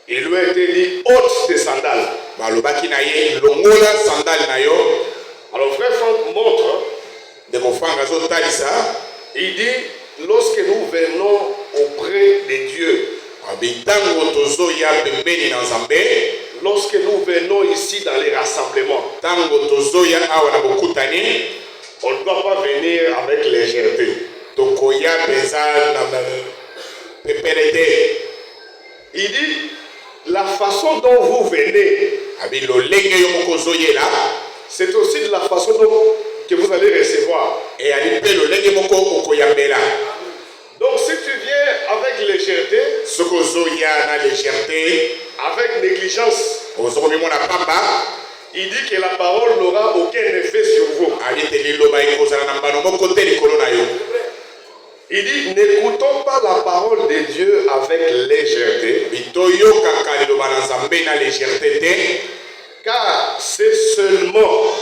Il lui a été dit, ôte tes sandales. Alors frère Franck montre, il dit, lorsque nous venons auprès de Dieu, lorsque nous venons ici dans les rassemblements, on ne doit pas venir avec légèreté. Il dit, la façon dont vous venez, c'est aussi de la façon dont que vous allez recevoir. Donc si tu viens avec légèreté, avec négligence, il dit que la parole n'aura aucun effet sur vous. Il dit, n'écoutons pas la parole de Dieu avec légèreté, car c'est seulement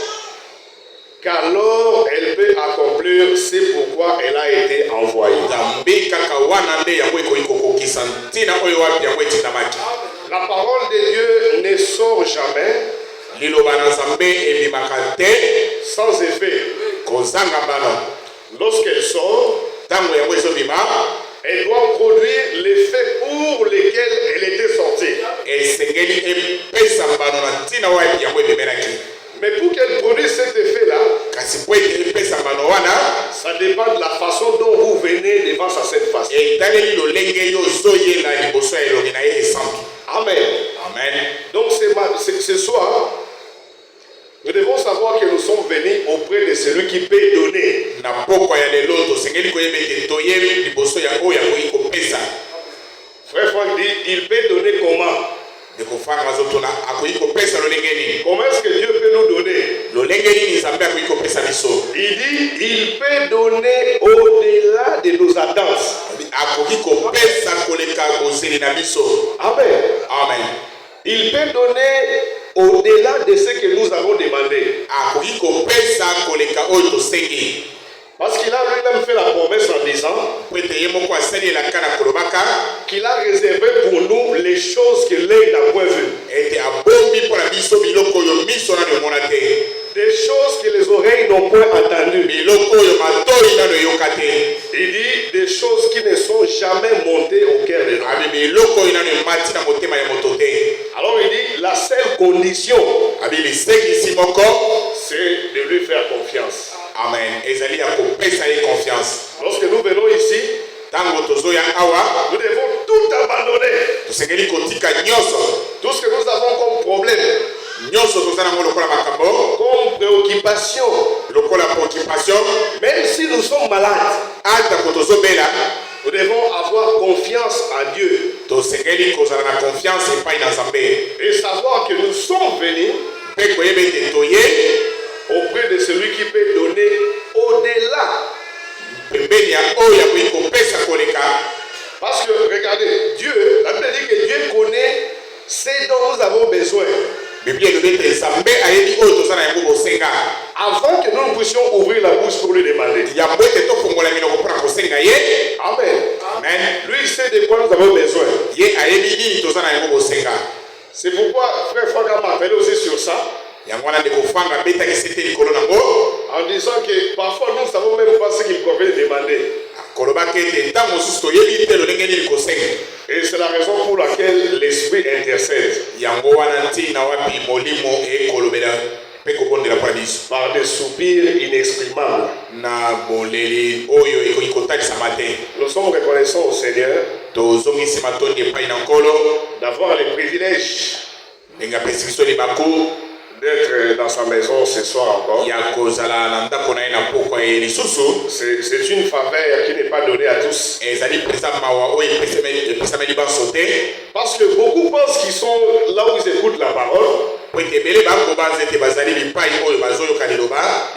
qu'alors elle peut accomplir ce pourquoi elle a été envoyée. La parole de Dieu ne sort jamais sans effet. Lorsqu'elle sort, elle doit produire l'effet pour lequel elle était sortie. Mais pour qu'elle produise cet effet-là, ça dépend de la façon dont vous venez devant cette face. Amen. Amen. Donc ce soir, nous devons savoir que nous sommes venus auprès de celui qui peut donner. Frère Franck dit, il peut donner comment? Comment est-ce que Dieu peut nous donner? Il dit, il peut donner au-delà de nos attentes. Amen. Amen. Il peut donner au-delà de ce que nous avons demandé. Parce qu'il a lui-même fait la promesse en disant qu'il a réservé pour nous les choses que l'œil n'a point vues. Des choses que les oreilles n'ont point entendues. Il dit des choses qui ne sont jamais montées au cœur de l'homme. Alors il dit la seule condition, c'est de lui faire confiance. Amen. Lorsque nous venons ici, nous devons tout abandonner. Tout ce que nous avons comme problème, comme préoccupation, même si nous sommes malades, nous devons avoir confiance en Dieu. Et savoir que nous sommes venus auprès de celui qui peut donner au-delà. Parce que regardez, Dieu, la Bible dit que Dieu connaît ce dont nous avons besoin. Avant que nous puissions ouvrir la bouche pour lui demander. Amen. Amen. Lui, il sait de quoi nous avons besoin. C'est pourquoi frère Franck m'a appelé aussi sur ça. En disant que parfois nous ne savons même pas ce qu'il convient de demander. Et c'est la raison pour laquelle l'Esprit intercède. Par des soupirs inexprimables. Nous sommes reconnaissants au Seigneur d'avoir le privilège d'être dans sa maison ce soir encore. C'est une faveur qui n'est pas donnée à tous. Parce que beaucoup pensent qu'ils sont là où ils écoutent la parole.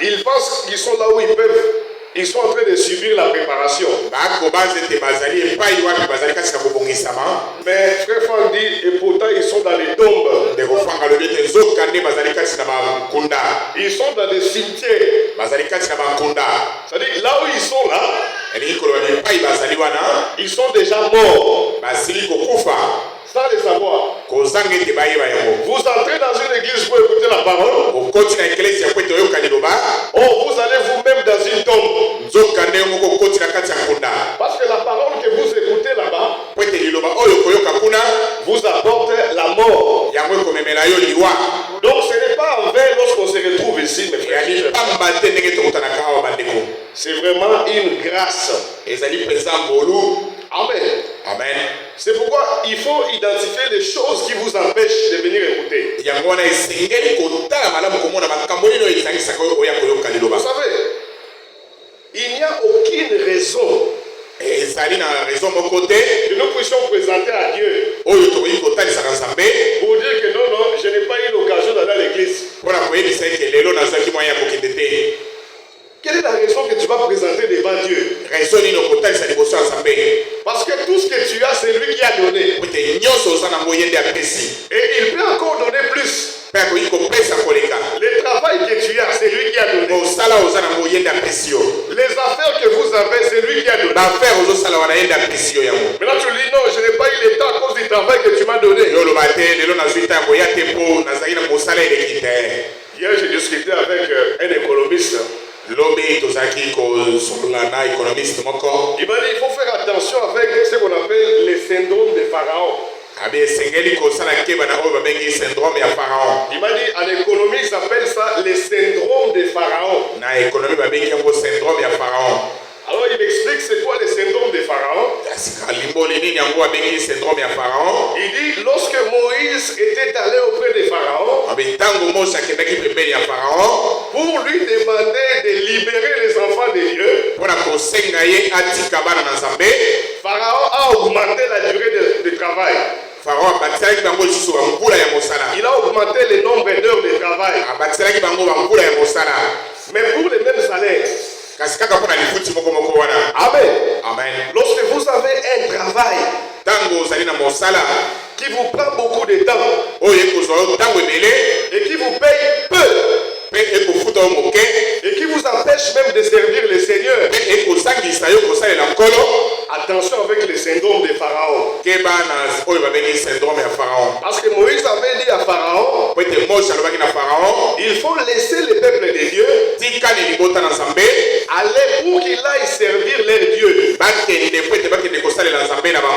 Ils pensent qu'ils sont là où ils peuvent. Ils sont en train de subir la préparation. Mais frère Franck dit, et pourtant ils sont dans les tombes. Ils sont dans des cimetières. C'est-à-dire là où ils sont là, ils sont déjà morts. Sans le savoir. Vous entrez dans une église pour écouter la parole. Oh, vous allez vous-même dans une tombe. Parce que la parole que vous écoutez là-bas vous apporte la mort. Donc ce n'est pas en vain lorsqu'on se retrouve ici, mes frères. C'est vraiment une grâce. Amen. Amen. C'est pourquoi il faut identifier les choses qui vous empêchent de venir écouter. Vous savez, il n'y a aucune raison que nous puissions présenter à Dieu pour dire que non, je n'ai pas eu l'occasion d'aller à l'église. Quelle est la raison que tu vas présenter devant Dieu? Parce que tout ce que tu as, c'est lui qui a donné. Et il peut encore donner plus. Le travail que tu as, c'est lui qui a donné. Les affaires que vous avez, c'est lui qui a donné. Maintenant tu dis non, je n'ai pas eu le temps à cause du travail que tu m'as donné. Hier, j'ai discuté avec un économiste. Il m'a dit il faut faire attention avec ce qu'on appelle le syndrome de Pharaon. Il m'a dit en économie ils appellent ça le syndrome de Pharaon. Alors il m'explique c'est quoi le syndrome de Pharaon. Il dit lorsque Moïse était allé auprès de Pharaon pour lui demander de libérer les enfants de Dieu, Pharaon a augmenté la durée de travail. Il a augmenté le nombre d'heures de travail. Mais pour les mêmes salaires. Amen. Amen. Lorsque vous avez un travail qui vous prend beaucoup de temps et qui vous paye peu et qui vous empêche même de servir le Seigneur, attention avec le syndrome de Pharaon. Parce que Moïse avait dit à Pharaon, il faut laisser le peuple de Dieu aller pour qu'il aille servir leur Dieu.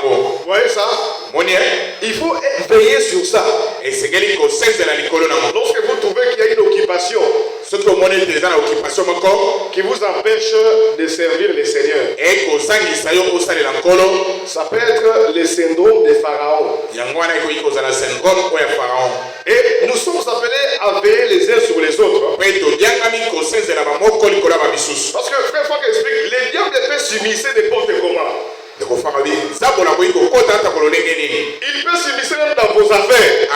Vous voyez ça? Il faut veiller sur ça. Lorsque vous trouvez qu'il y a une occupation qui vous empêche de servir le Seigneur, ça peut être le syndrome de Pharaon. Et nous sommes appelés à veiller les uns sur les autres. Parce que frère Franck explique, le diable peut s'immiscer n'importe comment. Il peut s'immiscer même dans vos affaires.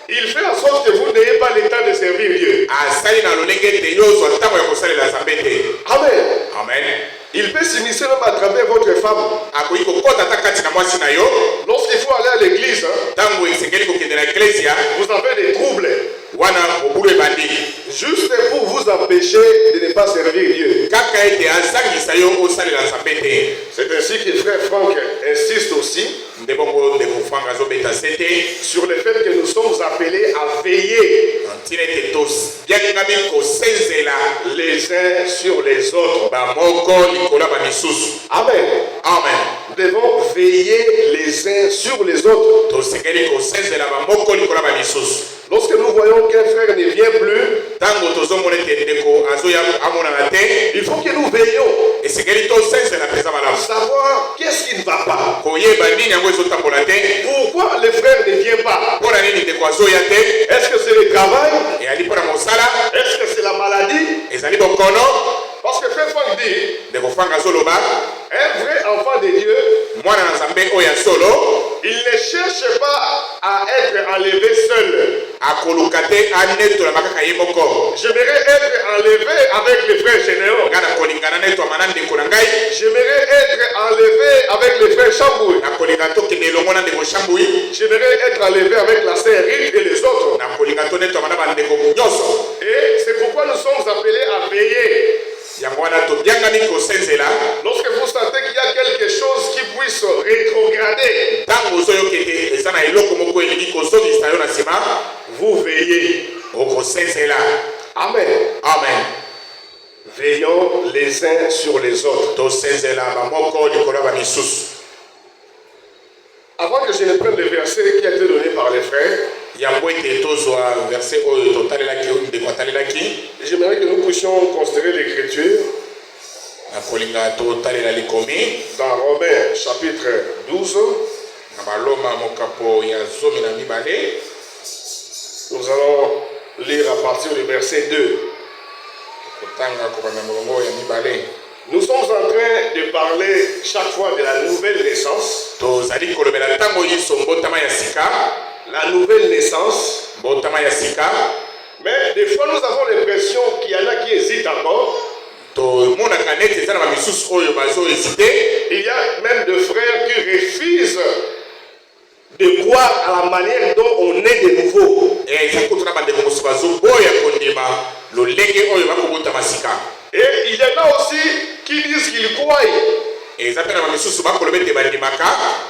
Il fait en sorte que vous n'ayez pas le temps de servir Dieu. Amen. Amen. Il peut s'immiscer même à travers votre femme. Lorsqu'il faut aller à l'église, vous avez des troubles. Juste pour vous empêcher de ne pas servir Dieu. C'est ainsi que frère Franck insiste aussi sur le fait que nous sommes appelés à veiller les uns sur les autres. Amen. Amen. Nous devons veiller les uns sur les autres. Lorsque nous voyons qu'un frère ne vient plus, il faut que nous veillions. Savoir qu'est-ce qui ne va pas. Pourquoi le frère ne vient pas? Est-ce que c'est le travail? Est-ce que c'est la maladie? Parce que frère Franck dit, un vrai enfant de Dieu, il ne cherche pas à être enlevé seul. J'aimerais être enlevé avec les frères généraux. J'aimerais être enlevé avec les frères Chamboué. J'aimerais être enlevé avec la sœur Rite et les autres. Et c'est pourquoi nous sommes appelés à veiller. Lorsque vous sentez qu'il y a quelque chose qui puisse rétrograder rétrogradez, vous veillez. Amen. Amen. Veillons les uns sur les autres. Avant que je ne prenne le verset qui a été donné par les frères, j'aimerais que nous puissions considérer l'écriture dans Romains chapitre 12. Nous allons lire à partir du verset 2. Nous sommes en train de parler chaque fois de la nouvelle naissance. La nouvelle naissance. Mais des fois nous avons l'impression qu'il y en a qui hésitent encore. Il y a même des frères qui refusent de croire à la manière dont on est de nouveau. Et il y en a aussi qui disent qu'ils croient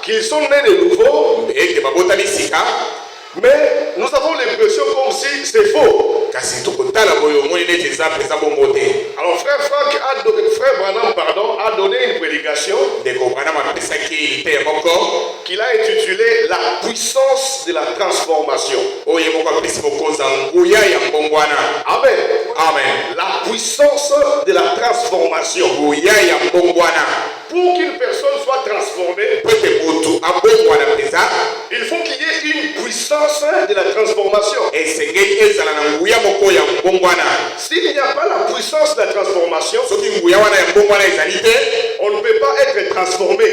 qu'ils sont nés de nouveau, mais nous avons l'impression comme si c'est faux. Alors frère Branham a donné une prédication qu'il a intitulée La puissance de la transformation. Amen. Amen. La puissance de la transformation. Pour qu'une personne soit transformée, il faut qu'il y ait une puissance de la transformation. S'il n'y a pas la puissance de la transformation, on ne peut pas être transformé.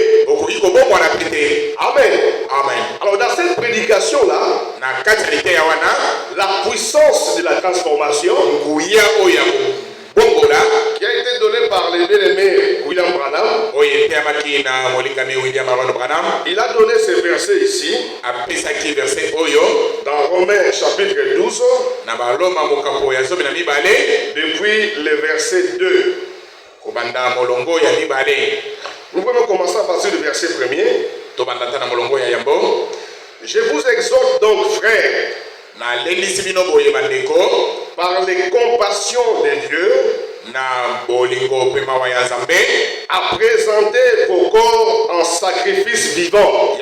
Amen. Amen. Alors dans cette prédication-là, la puissance de la transformation qui a été donnée par le bien-aimé William Branham, il a donné ce verset ici dans Romains chapitre 12 depuis le verset 2. Nous pouvons commencer à partir du verset 1er. Je vous exhorte donc, frères, par les compassions de Dieu, à présenter vos corps en sacrifice vivant,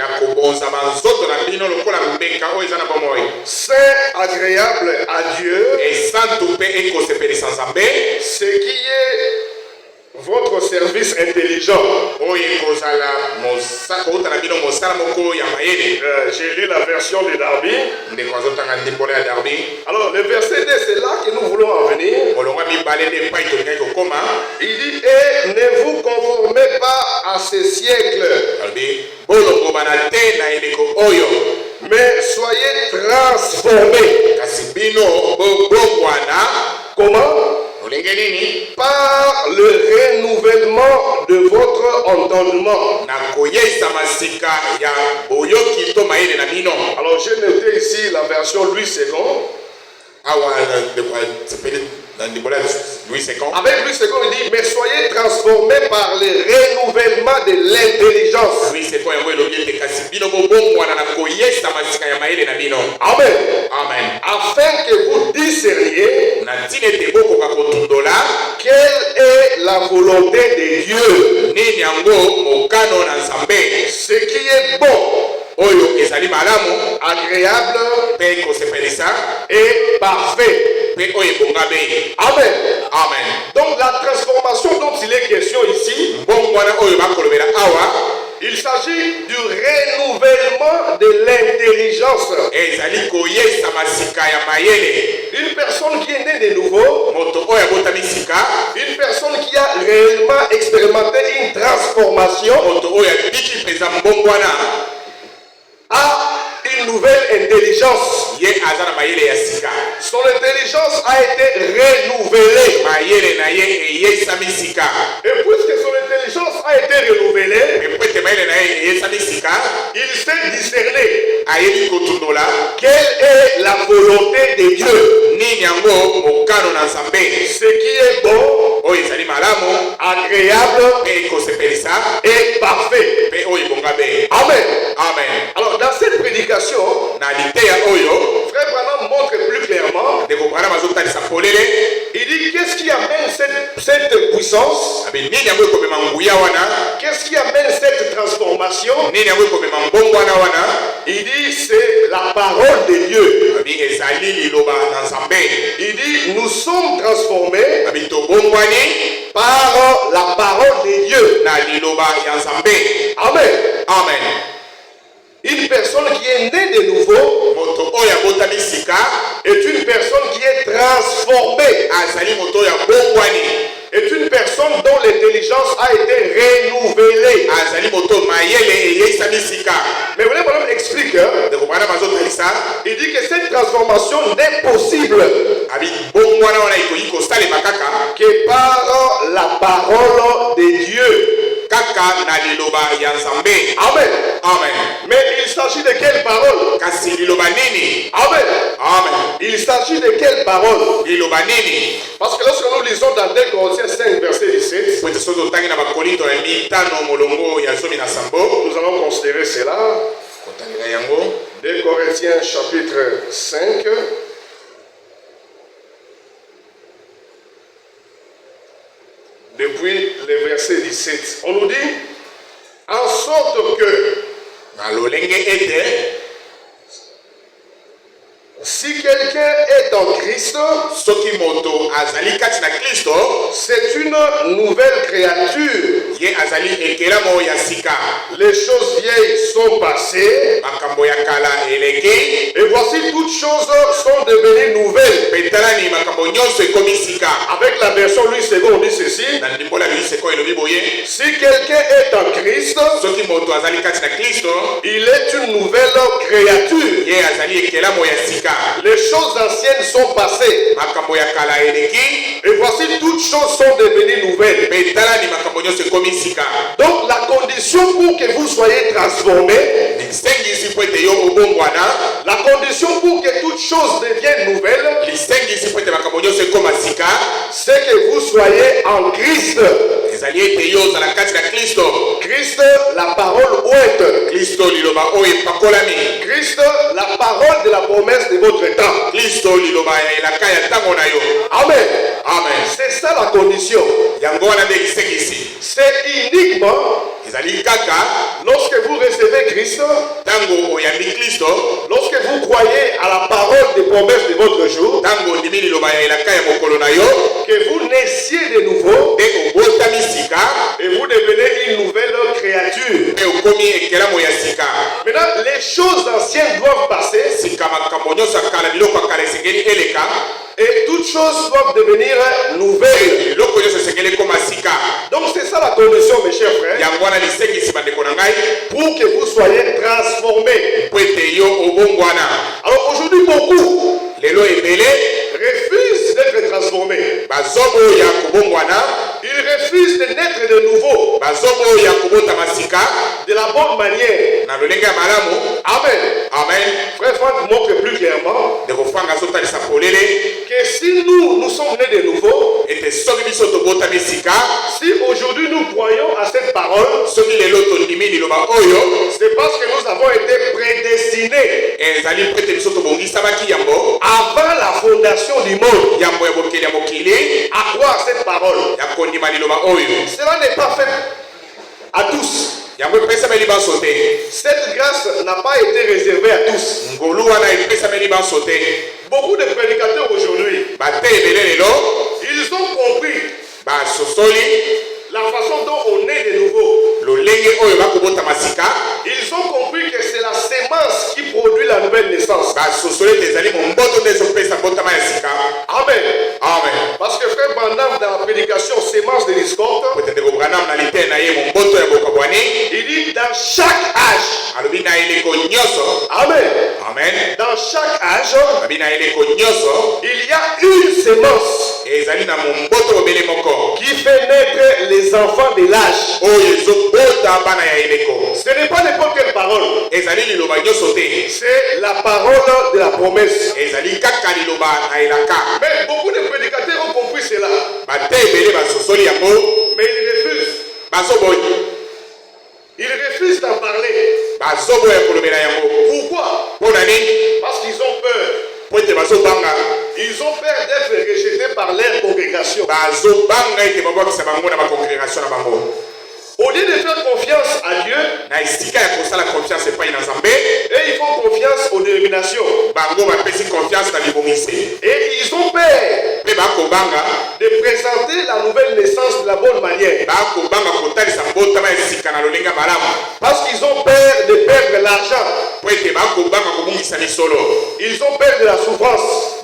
saint, agréable à Dieu, ce qui est votre service intelligent. J'ai lu la version de Darby. Alors le verset 2, c'est là que nous voulons en venir. Il dit, et ne vous conformez pas à ce siècle, mais soyez transformés. Comment? Par le renouvellement de votre entendement. Alors j'ai noté ici la version Louis II. Avec Louis II, il dit, mais soyez transformés par le renouvellement de l'intelligence. Amen. Amen. Afin que vous discerniez quelle est la volonté de Dieu, ce qui est bon, agréable et parfait. Amen. Amen. Donc la transformation dont il est question ici, il s'agit du renouvellement de l'intelligence. Une personne qui est née de nouveau, une personne qui a réellement expérimenté une transformation, a une nouvelle intelligence. Son intelligence a été renouvelée. Et puisque son intelligence a été renouvelée, il sait discerner quelle est la volonté de Dieu, ce qui est bon, oyo ezali malamu agréable mpe ekosepelisa et parfait. mpe oyo ebonga be. Amen. Amen. Alors dans cette prédication, na liteya oyo Frère Branham montre plus clairement, ndeko Branham azotalisa polele il dit qu'est-ce qui amène cette puissance, abe nini yango ekomema nguya wana, qu'est-ce qui amène cette transformation. nini yango ekomema mbongo wana wana. Il dit c'est la parole de Dieu. abi ezali liloba na Nzambe. Il dit nous sommes transformés abi tobongwani par la parole de Dieu. na liloba ya Nzambe. Amen. Amen. Une personne qui est née de nouveau moto oyo abotami sika est une personne qui est transformée, azali moto oyo abongwani, est une personne dont l'intelligence a été renouvelée. azali moto mayele eyeisami sika. Mais vous voulez Branham explique, ndeko Branham azotalisa il dit que cette transformation n'est possible abi bongwana wana ekoki kosalema kaka que par la parole de Dieu. kaka na liloba ya Nzambe. Amen. Amen. Mais il s'agit de quelle parole? kasi liloba nini? Amen. Amen. Il s'agit de quelle parole? liloba nini? Parce que lorsque nous lisons dans 2 Corinthiens 5, verset 17, pote soki otangi na bakorinto ya mitano molongo ya 17 nous allons considérer cela. kotangira yango. 2 Corinthiens chapitre 5. Depuis le verset 17, on nous dit, en sorte que na lolenge ete si quelqu'un est en Christ, soki moto azali kati na Kristo, c'est une nouvelle créature. ye azali ekelamo ya sika. Les choses vieilles sont passées, makambo ya kala eleki et voici toutes choses sont devenues nouvelles. mpe talani makambo nyonso ekomi sika. Avec la version Louis II, on dit ceci, na ndimbola liseko elobi boye si quelqu'un est en Christ, soki moto azali kati na Kristo, il est une nouvelle créature. ye azali ekelamo ya sika. Les choses anciennes sont passées, makambo ya kala eleki et voici toutes choses sont devenues nouvelles. mpe talani makambo nyonso ekomi sika. Donc la condition pour que vous soyez transformés, lisengisi po ete yo obongwana, la condition pour que toutes choses deviennent nouvelles, lisengisi po ete makambo nyonso ekoma sika, c'est que vous soyez en Christ. ezali ete yo ozala kati na Kristo. Christ, la parole ointe. Kristo liloba oyo epakolami. Christ, la parole de la promesse de votre temps. Kristo liloba ya elaka ya ntango na yo. Amen. Amen. C'est ça la condition. yango wana nde lisengisi. C'est uniquement ezali kaka lorsque vous recevez Christ, ntango oyambi Kristo, lorsque vous croyez à la parole des promesses de votre jour, ntango ondimi liloba ya elaka ya mokolo na yo, que vous naissiez de nouveau mpe obotami sika, et vous devenez une nouvelle créature. mpe okomi ekelamo ya sika. Maintenant, les choses anciennes doivent passer sika makambo nyonso ya kala, biloko ya kala esengeli eleka, et toutes choses doivent devenir nouvelles. biloko nyonso esengeli ekoma sika. Donc c'est ça la condition, mes chers frères, yango wana lisengisi bandeko na ngai, pour que vous soyez transformés. po ete yo obongwana. Alors aujourd'hui, beaucoup lelo ebele refusent d'être transformés. bazoboya kobongwana, Ils refusent de naître de nouveau bazoboya kobotama sika de la bonne manière. na lolenge ya malamu. Amen. Amen. Frère Franck montre plus clairement ndeko franga azotalisa polele que si nous sommes nés de nouveau, ete soki biso tobotami sika, si aujourd'hui nous croyons à cette parole, soki lelo tondimi liloba oyo, c'est parce que nous avons été prédestinés ezali po ete biso tobongisamaki yambo avant la fondation du monde yambo ya bokeli ya mokili à croire cette parole. ya kondima liloba oyo. Cela n'est pas fait à tous. yango epesameli baso te. Cette grâce n'a pas été réservée à tous. ngolu wana epesameli baso te. Beaucoup de prédicateurs aujourd'hui, bate ebele lelo ils ont compris basosoli la façon dont on est de nouveau. lolenge oyo bakobotama sika. Ils ont compris que c'est la sémence qui produit la nouvelle naissance. basosoli ete ezali momboto nde ezopesa botama ya sika. Amen. Amen. Parce que frère Branham, dans la prédication sémence de discorde, potete kobranam na lite na ye momboto ya bokabwani il dit dans chaque âge. alobi na eleko nyonso. Amen. Amen. Dans chaque âge, alobi na eleko nyonso il y a une sémence ezali na momboto obele moko qui fait naître les enfants de l'âge. oyo ezobota bana ya eleko. Ce n'est pas n'importe quelle parole. ezali liloba nyonso te. C'est la parole de la promesse. ezali kaka liloba na elaka. Mais beaucoup de prédicateurs ont compris cela. Mais ils refusent. Ils refusent d'en parler. Pourquoi? Parce qu'ils ont peur. Ils ont peur d'être rejetés par leur congrégation. Au lieu de faire confiance à Dieu, et ils font confiance aux dénominations. Et ils ont peur de présenter la nouvelle naissance de la bonne manière. Parce qu'ils ont peur de perdre l'argent. Ils ont peur de la souffrance.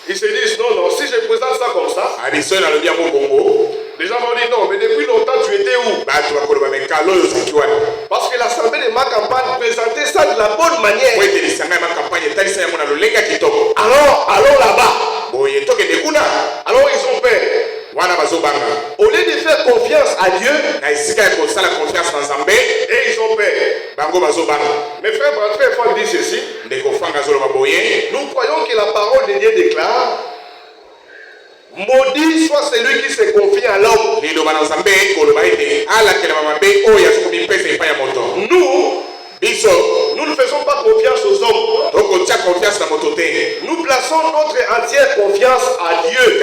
Ils se disent non, non, si je présente ça comme ça, les gens vont dire non, mais depuis longtemps tu étais où? Parce que l'assemblée de ma campagne présentait ça de la bonne manière. Alors, allons là-bas. Alors ils ont peur. Au lieu de faire confiance à Dieu, et ils ont peur. Mes frères, il faut dire ceci. Nous croyons que la parole de Dieu déclare: maudit soit celui qui se confie à l'homme. Nous ne faisons pas confiance aux hommes. Nous plaçons notre entière confiance à Dieu.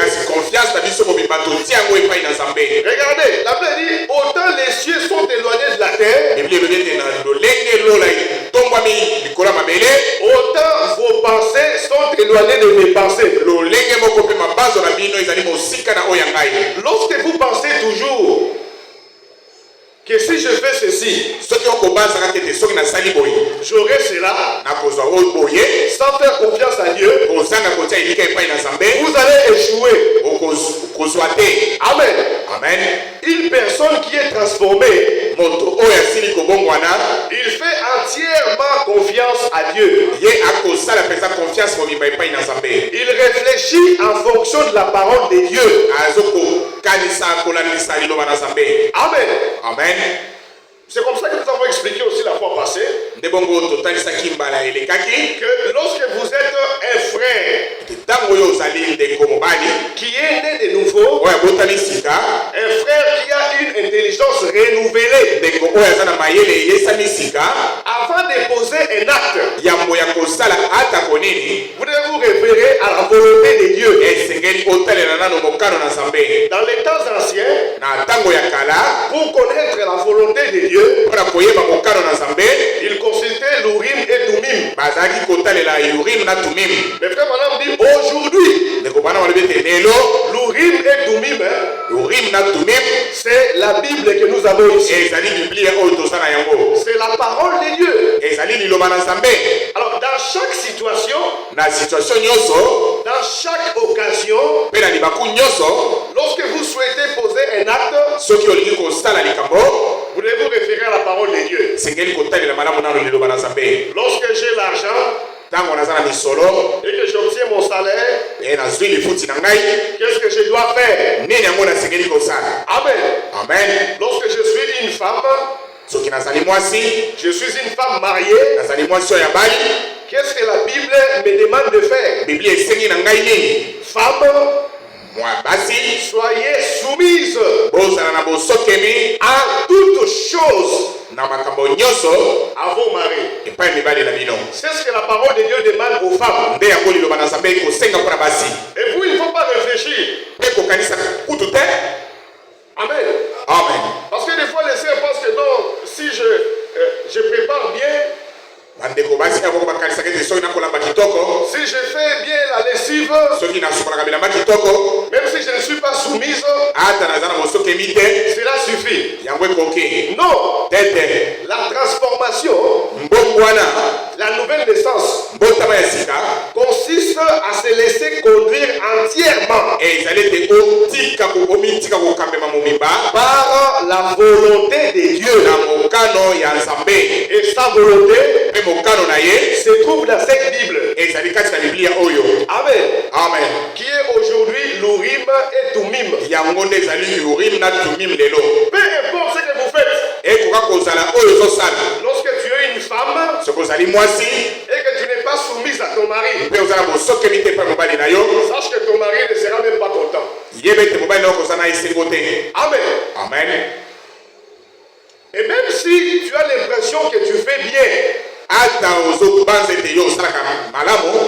Regardez, la Bible dit: autant les cieux sont éloignés de la terre, autant vos pensées sont éloignées de mes pensées. Lorsque vous pensez toujours que si je fais ceci, j'aurai cela, sans faire confiance à Dieu, vous allez échouer. Amen. Amen. Une personne qui est transformée, il fait entièrement confiance à Dieu. Il réfléchit en fonction de la parole de Dieu. Amen. Amen. C'est comme ça que nous avons expliqué aussi la fois passée que lorsque vous êtes un frère qui est né de nouveau, un frère qui a une intelligence renouvelée, avant de poser un acte, vous devez vous référer à la volonté de Dieu. Dans les temps anciens, pour connaître la volonté de Dieu, il consultait l'Urim et Tumim. Mais frère madame dit aujourd'hui, l'Urim et Tumim, c'est la Bible que nous avons ici. C'est la parole de Dieu. Alors dans chaque situation, dans chaque occasion, lorsque vous souhaitez poser un acte, vous devez vous référer à la parole de Dieu. Lorsque j'ai l'argent et que j'obtiens mon salaire, qu'est-ce que je dois faire? Amen. Amen. Lorsque je suis une femme, je suis une femme mariée, qu'est-ce que la Bible me demande de faire? Femme, soyez soumise à toutes choses à vos maris. C'est ce que la parole de Dieu demande aux femmes. Et vous, il ne faut pas réfléchir. Amen. Amen. Parce que des fois, les sœurs pensent que non, si je prépare bien, si je fais bien la lessive, même si je ne suis pas soumise, cela suffit. Non. La transformation, la nouvelle naissance, consiste à se laisser conduire entièrement par la volonté de Dieu. Et sa volonté se trouve dans cette Bible. Amen. Amen. Qui est aujourd'hui l'Urim et Tumim. Peu importe ce que vous faites. Lorsque tu es une femme et que tu n'es pas soumise à ton mari, sache que ton mari ne sera même pas content. Amen. Amen. Et même si tu as l'impression que tu fais bien,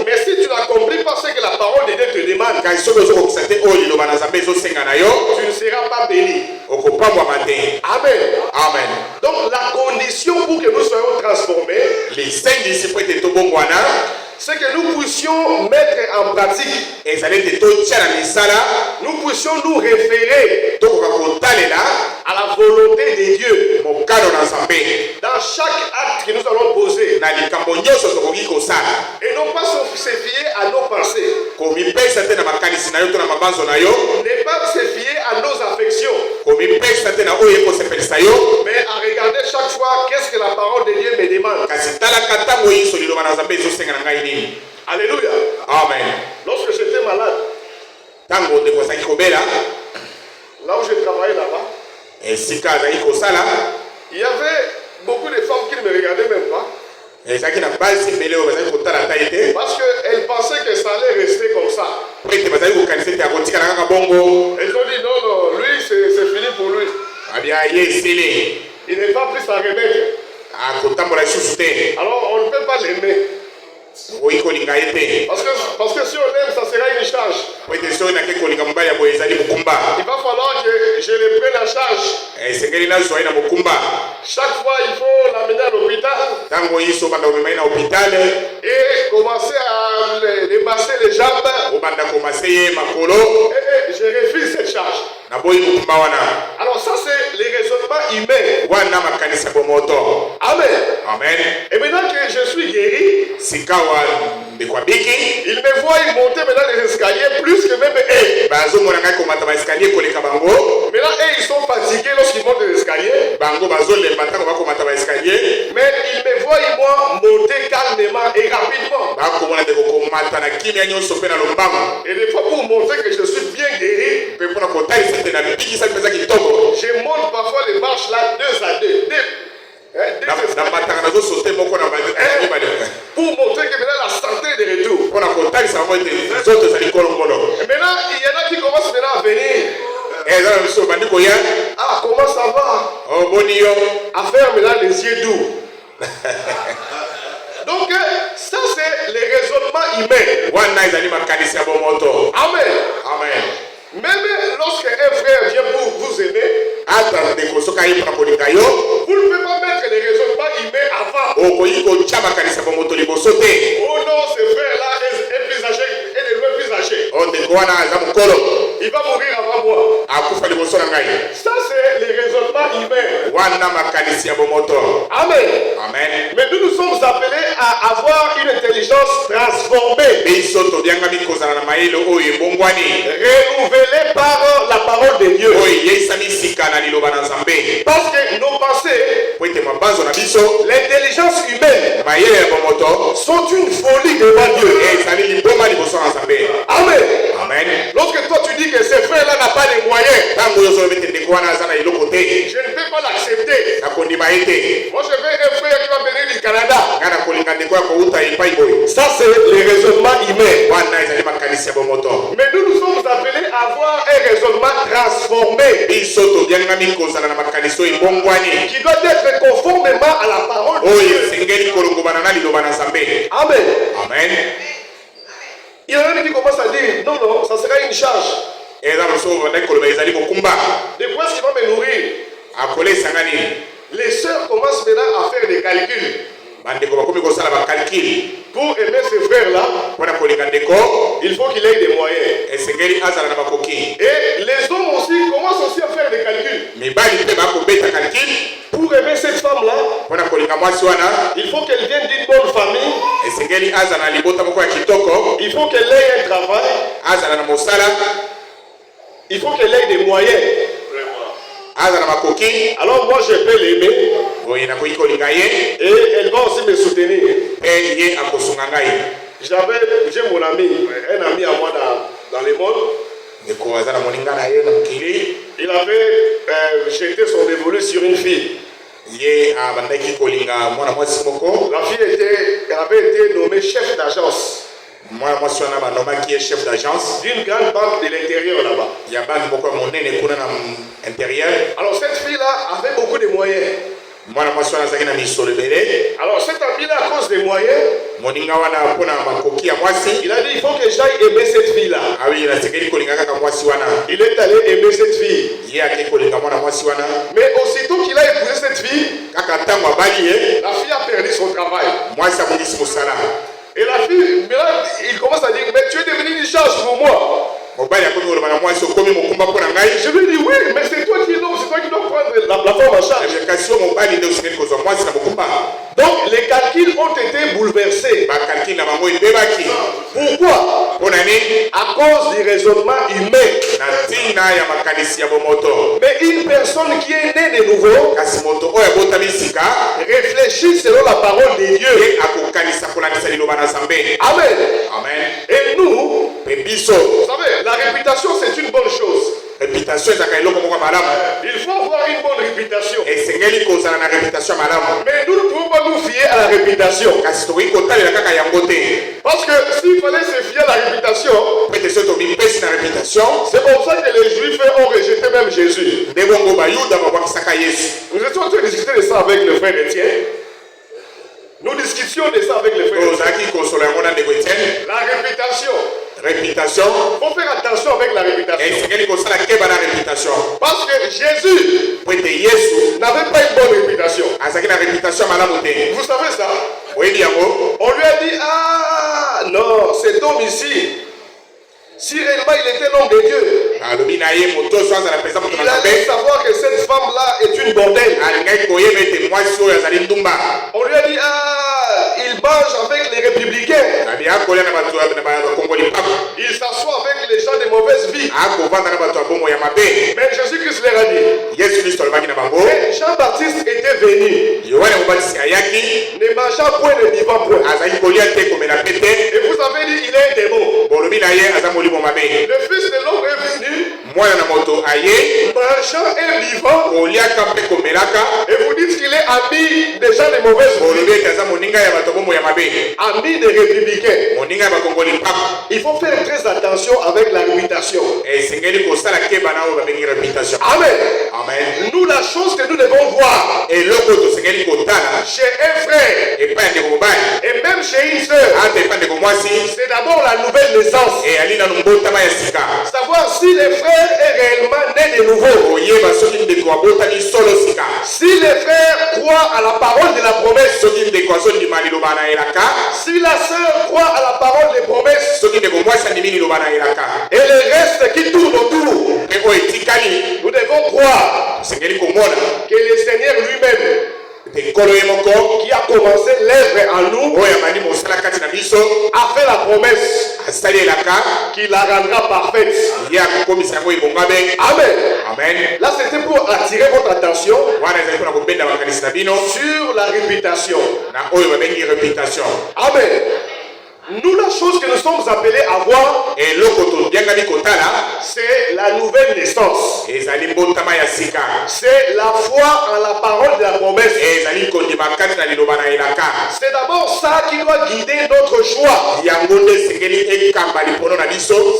mais si tu n'as compris pas ce que la parole de Dieu te demande, tu ne seras pas béni. Amen. Amen. Donc la condition pour que nous soyons transformés, c'est que nous puissions mettre en pratique, nous puissions nous référer à la volonté de Dieu dans chaque acte que nous allons poser, et non pas se fier à nos pensées, ne pas se fier à nos affections, mais à regarder chaque fois qu'est-ce que la parole de Dieu me demande. Alléluia. Amen. Lorsque j'étais malade, là où je travaillais là-bas, il y avait beaucoup de femmes qui ne me regardaient même pas, parce qu'elles pensaient que ça allait rester comme ça. Elles ont dit non, lui c'est fini pour lui. Il n'est pas pris sa remettre. Alors on ne peut pas l'aimer. Parce que si on l'aime, ça sera une charge. Il va falloir que je le prenne en charge. Chaque fois, il faut l'amener à l'hôpital et commencer à lui masser les jambes. Et je refuse cette charge. Alors ça, c'est les raisonnements humains. Amen. Amen. Et maintenant que je suis guéri, il me voit monter maintenant les escaliers plus que même eux. Maintenant, ils sont fatigués lorsqu'ils montent les escaliers. Mais ils me voient monter calmement et rapidement. Et des fois, pour montrer que je suis bien guéri, je monte parfois les marches là 2 à 2. Pour montrer que maintenant la santé est de retour. Maintenant, il y en a qui commencent maintenant à venir. Ah, comment ça va? À faire maintenant les yeux doux. Donc, ça c'est les raisonnements humains. Amen. Amen. Même lorsque un frère vient pour vous aimer, vous ne pouvez pas mettre les raisonnements humains avant. Oh non, ce frère-là est plus âgé et le plus âgé. Il va mourir avant moi. Ça, c'est les raisonnements humains. Amen. Amen. Mais nous sommes appelés à avoir une intelligence transformée, renouvelée par la parole de Dieu. Parce que nos pensées, l'intelligence humaine, sont une folie devant Dieu. Amen. Amen. Lorsque toi tu dis que ce frère-là n'a pas les moyens, je ne peux pas l'accepter. Moi je veux un frère qui va venir du Canada. Ça c'est les raisonnements humains. Mais nous sommes appelés à avoir un raisonnement transformé qui doit être conformément à la parole de Dieu. Amen. Amen. Il y en a qui commencent à dire non, non, ça sera une charge. De quoi est-ce qu'il va me nourrir? Les sœurs commencent maintenant à faire des calculs. Pour aimer ce frère-là, il faut qu'il ait des moyens. Et les hommes aussi commencent aussi à faire des calculs. Pour aimer cette femme-là, il faut qu'elle vienne d'une bonne famille. Il faut qu'elle ait un travail. Il faut qu'elle ait des moyens. Alors moi je peux l'aimer. Et elle va aussi me soutenir. J'ai mon ami, un ami à moi dans le monde. Il avait jeté son dévolu sur une fille. La fille elle avait été nommée chef d'agence. Moi, je suis un homme qui est chef d'agence d'une grande banque de l'intérieur là-bas. Il y a banque beaucoup mon nez pour intérieur. Alors cette fille-là avait beaucoup de moyens. Moi, je suis un homme qui est alors cet ami-là, à cause des moyens, il a dit il faut que j'aille aimer cette fille-là. Ah oui, Il est allé aimer cette fille. Mais aussitôt qu'il a épousé cette fille, la fille a perdu son travail. Et la fille, maintenant, il commence à dire, mais tu es devenu une charge pour moi. Je lui dis oui, mais c'est toi qui dois prendre la femme en charge. Donc les calculs ont été bouleversés. Pourquoi? À cause du raisonnement humain. Mais une personne qui est née de nouveau réfléchit selon la parole de Dieu. Amen. Et nous, vous savez, la réputation c'est une bonne chose. Il faut avoir une bonne réputation. Mais nous ne pouvons pas nous fier à la réputation. Parce que s'il fallait se fier à la réputation, c'est pour ça que les Juifs ont rejeté même Jésus. Nous étions en train de discuter de ça avec le frère Étienne. Nous discutions de ça avec le frère Étienne. La réputation. Il faut faire attention avec la réputation. Parce que Jésus n'avait pas une bonne réputation. Vous savez ça? On lui a dit, ah non, cet homme ici, si réellement il était l'homme de Dieu, il allait savoir que cette femme-là est une bordelle. On lui a dit, ah, il mange avec les républicains. Il s'assoit avec les gens de mauvaise vie. Mais Jésus-Christ leur a dit, Jean-Baptiste était venu, ne mangeant point, ne vivant point. Et vous avez dit, il est un démon. Le Fils de l'homme est venu, marchant et vivant, et vous dites qu'il est ami des gens de mauvaise vie, ami des républicains. Il faut faire très attention avec la réputation. Amen. Nous, la chose que nous devons voir chez un frère et même chez une soeur, c'est d'abord la nouvelle naissance. Savoir si le frère est réellement né de nouveau. Si le frère croit à la parole de la promesse. Si la sœur croit à la parole des promesses. Et le reste qui tourne autour. Nous devons croire que le Seigneur lui-même, qui a commencé l'œuvre en nous, a fait la promesse qu'il la rendra parfaite. Amen. Là, c'était pour attirer votre attention sur la réputation. Amen. Nous, la chose que nous sommes appelés à voir, c'est la nouvelle naissance. C'est la foi en la parole de la promesse. C'est d'abord ça qui doit guider notre choix.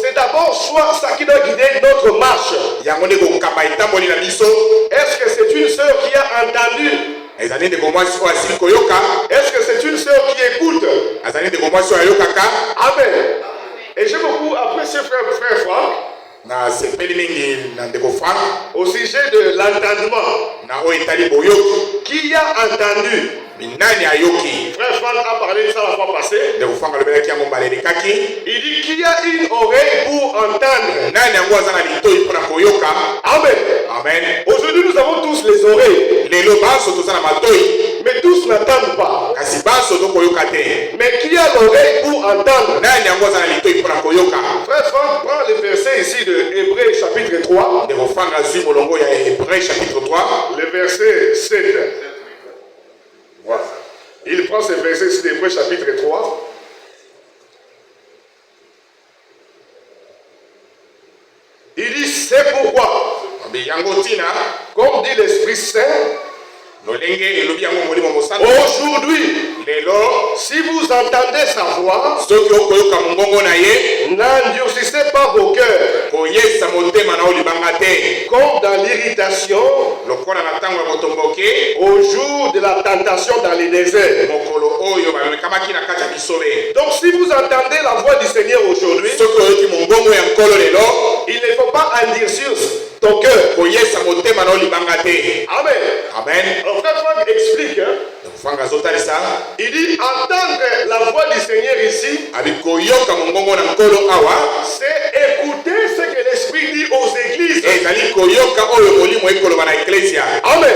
C'est d'abord ça qui doit guider notre marche. Est-ce que c'est une sœur qui a entendu? Est-ce que c'est une sœur qui écoute? Amen. Et j'ai beaucoup apprécié frère Franck au sujet de l'entendement. Qui a entendu? Frère Franck a parlé de ça la fois passée. Il dit qu'il y a une oreille pour entendre. Amen. Aujourd'hui nous avons tous les oreilles. Mais tous n'entendent pas. Mais qui a l'oreille pour entendre? Frère Franck prend le verset ici de Hébreux chapitre 3. Le verset 7. Voilà. Il prend ce verset ici d'Hébreux chapitre 3. Il dit, c'est pourquoi, comme dit l'Esprit Saint, aujourd'hui, si vous entendez sa voix, soki okoyoka mongongo na ye n'endurcissez pas vos cœurs, koyesa motema na olibanga te comme dans l'irritation lokola na ntango ya motomboki au jour de la tentation dans les déserts. mokolo oyo bamekamaki na kati ya bisobe. Donc si vous entendez la voix du Seigneur aujourd'hui, soki oyoki mongongo ya nkolo lelo il ne faut pas endurcir ton cœur. koyesa motema na olibanga te. Amen. Amen. Alors frère Franck explique, franga azotalisa il dit entendre la voix du Seigneur ici, abi koyoka mongongo na nkolo awa c'est écouter ce que l'Esprit dit aux églises. ezali koyoka oyo molimo ekoloba na eklesia. Amen.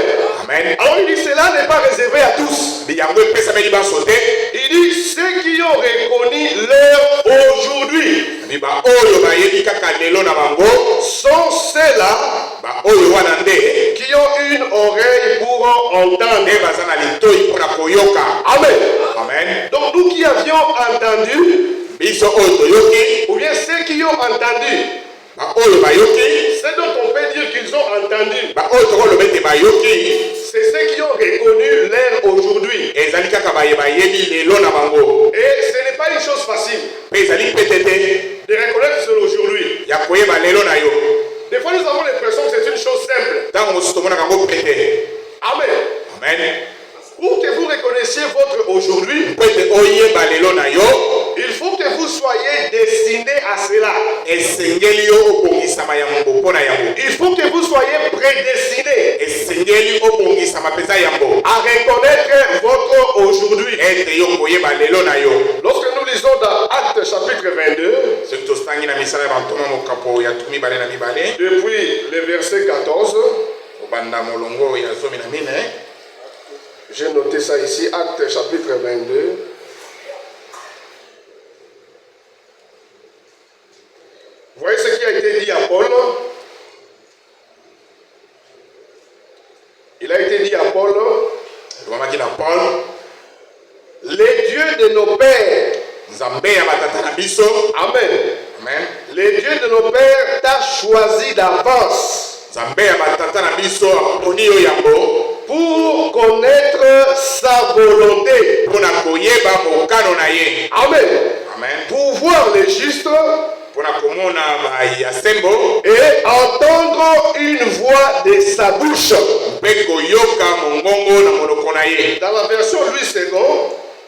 Amen. Alors il dit cela n'est pas réservé à tous. yango epesameli baso te. Il dit ceux qui ont reconnu l'heure aujourd'hui oyo bayebi kaka lelo na bango sont ceux-là oyo wana nde qui ont une oreille pour entendre. nde baza na litoi mpona koyoka. Amen. Amen. Donc nous qui avions entendu, biso oyo toyoki ou bien ceux qui ont entendu, oyo bayoki c'est dont on peut dire qu'ils ont entendu, oyo tokoloba ete bayoki c'est ceux qui ont reconnu l'heure aujourd'hui. ezali kaka bayebi lelo na bango. Et ce n'est pas une chose facile mpe ezali pete te de reconnaître cela aujourd'hui. ya koyeba lelo na yo. Des fois nous avons l'impression que c'est une chose simple. ntango mosusu tomonaka yango pete. Amen. Amen. Pour que vous reconnaissiez votre aujourd'hui, mpo ete oyeba lelo na yo il faut que vous soyez destiné à cela. esengeli yo obongisama yango mpona yango. Il faut que vous soyez prédestiné esengeli obongisama mpenza yango à reconnaître votre aujourd'hui. ete yo koyeba lelo na yo. Lorsque nous lisons dans Actes chapitre 22, soki tosangi na misala ya bantoma mokapo ya 22 depuis le verset 14, kobanda molongo ya 14, j'ai noté ça ici, Actes chapitre 22. Voyez ce qui a été dit à Paul. Il a été dit à Paul, lobamaki na Paul, les dieux de nos pères, nzambe ya batata na biso. Amen. Amen. Les dieux de nos pères t'a choisi d'avance nzambe ya batata na biso aponi yo yango pour connaître sa volonté. mpona koyeba mokano na ye. Amen. Amen. Pour voir les justes mpona komona ya sembo et entendre une voix de sa bouche. mpe koyoka mongongo na monoko na ye. Dans la version Louis II,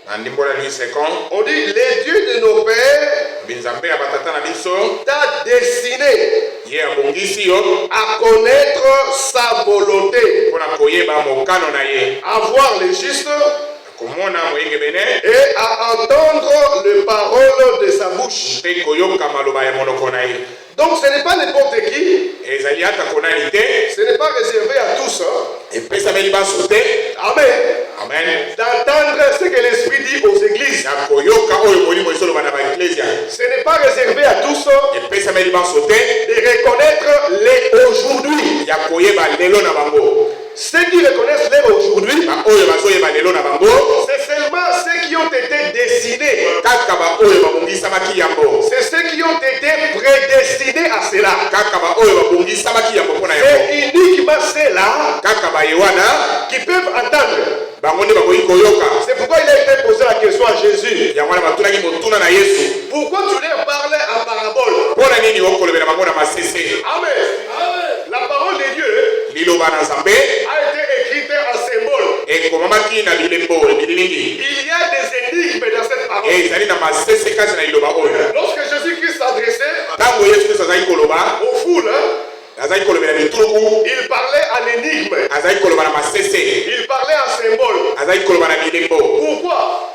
na ndimbola Louis II, on dit les dieux de nos pères binzambe ya batata na biso t'a destiné ye abongisi yo à connaître sa volonté, mpona koyeba mokano na ye, à voir les justes komona moyengebene et à entendre les paroles de sa bouche. mpe koyoka maloba ya monoko na ye. Donc ce n'est pas n'importe qui, ezali ata konani te, ce n'est pas réservé à tous. epesameli baso te. Amen. Amen. D'entendre ce que l'Esprit dit aux églises. ya koyoka oyo molimo ezoloba na baeklesia Ce n'est pas réservé à tous epesameli baso te, de reconnaître les aujourd'hui. ya koyeba lelo na bango. Ceux qui reconnaissent les aujourd'hui, baoyo bazoyeba lelo na bango c'est seulement ceux qui ont été destinés. kaka baoyo babongisamaki yango. C'est ceux qui ont été prédestinés à cela. kaka baoyo babongisamaki yango mpona yango. C'est uniquement ceux-là kaka baye wana qui peuvent entendre. bango nde bakoki koyoka. C'est pourquoi il a été posé la question à Jésus. yango wana batunaki motuna na yesu, Pourquoi tu leur parlais en parabole? mpona nini okolobela bango na masese. Amen. La parole de Dieu liloba na nzambe a été écrite en symbole. ekomamaki na bilembo bililingi. Il y a des énigmes dans cette parole. ezali na masese kati na liloba oyo. Lorsque Jésus-Christ s'adressait ntango yesu kristo azali koloba, aux foules, azali kolobela bituluku, il parlait en énigme. azali koloba na masese, Il parlait en symbole. azali koloba na bilembo. Pourquoi?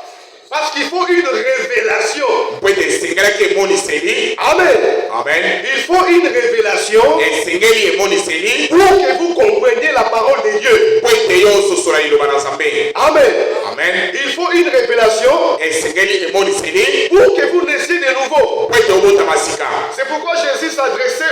Parce qu'il faut une révélation. mpo ete esengelaki emoniseli. Amen. Amen. Il faut une révélation esengeli emoniseli pour que vous compreniez la parole de Dieu. mpo ete yo ososola liloba na nzambe. Amen. Amen. Il faut une révélation esengeli emoniseli pour que vous naissiez de nouveau. mpo ete obotama sika. C'est pourquoi Jésus s'adressait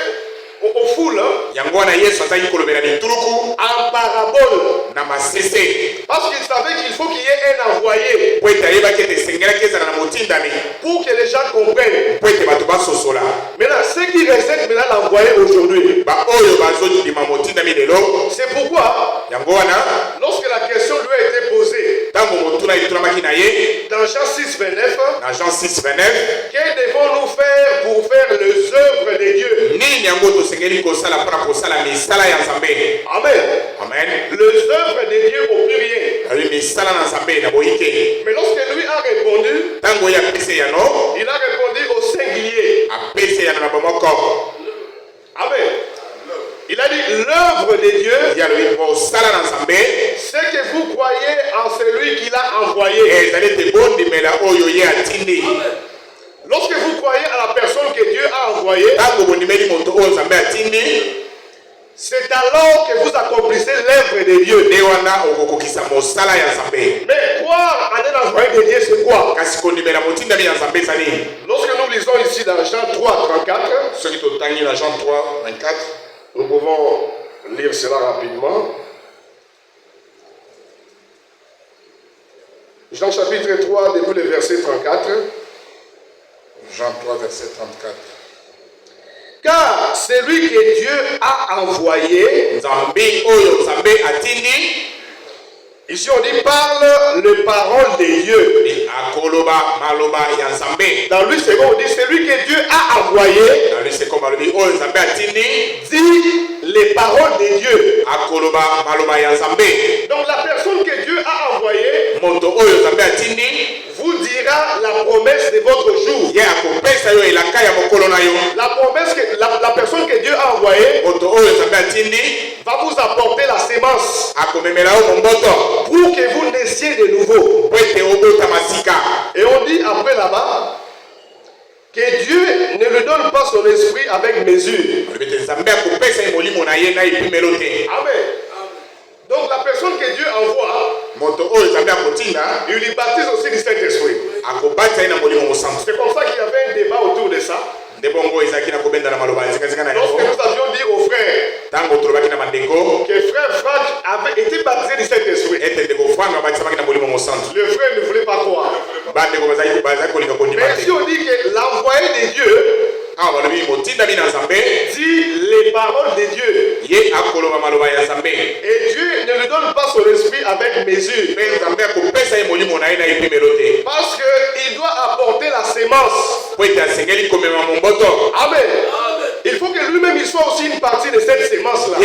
aux foules yango wana yesu azali kolobela bituluku en parabole. na masese Parce qu'il savait qu'il faut qu'il y ait un envoyé mpo ete ayebaki ete esengelaki ezala na motindami pour que les gens comprennent. mpo ete bato basosola. Maintenant, ceux qui rejettent maintenant l'envoyé aujourd'hui, baoyo bazondima motindami lelo, c'est pourquoi, yango wana lorsque la question lui a été posée, ntango motuna Dans Jean 6, 29, dans Jean 6, 29, que devons-nous faire pour faire les œuvres de Dieu? Amen. Amen. Les œuvres de Dieu au pluriel. Mais lorsque lui a répondu, il a répondu au singulier. Amen. Il a dit l'œuvre de Dieu, c'est que vous croyez en celui qui l'a envoyé. Lorsque vous croyez à la personne que Dieu a envoyée, c'est alors que vous accomplissez l'œuvre de Dieu. Mais croire en un envoyé de Dieu, c'est quoi? Lorsque nous lisons ici dans Jean 3, 34, nous pouvons lire cela rapidement. Jean chapitre 3, depuis le verset 34. Jean 3, verset 34. Car celui que Dieu a envoyé, ici on dit parle le parole de Dieu. Dans lui c'est on dit celui que Dieu a envoyé, dit les paroles de Dieu. Donc la personne que Dieu a envoyée vous dira la promesse de votre jour. La promesse que la personne que Dieu a envoyée va vous apporter la sémence pour que vous naissiez de nouveau. Et on dit après là-bas que Dieu ne lui donne pas son esprit avec mesure. Amen. Donc la personne que Dieu envoie, il lui baptise aussi du Saint-Esprit. C'est comme ça qu'il y avait un débat autour de ça. Lorsque nous avions dit aux frères que frère Franck avait été baptisé du Saint-Esprit, le frère ne voulait pas croire. Mais si on dit que l'envoyé de Dieu dit les paroles de Dieu, et Dieu ne lui donne pas son esprit avec mesure, parce qu'il doit apporter la sémence. Amen. Il faut que lui-même il soit aussi une partie de cette sémence-là.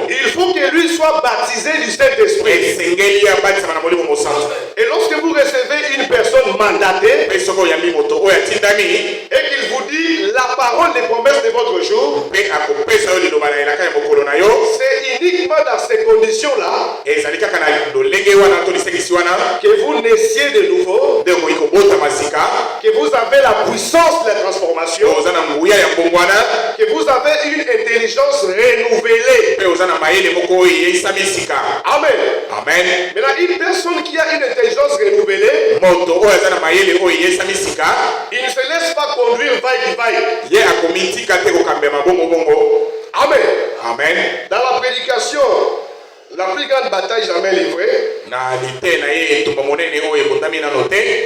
Il faut que lui soit baptisé du Saint-Esprit. Et lorsque vous recevez une personne mandatée et qu'il vous dit la parole des promesses de votre jour, c'est uniquement dans ces conditions-là que vous naissiez de nouveau, que vous avez la puissance de la transformation, que vous avez une intelligence renouvelée. Amen. Amen. Maintenant, une personne qui a une intelligence renouvelée, il ne se laisse pas conduire vaille-vaille. Amen. Amen. Dans la prédication, la plus grande bataille jamais livrée,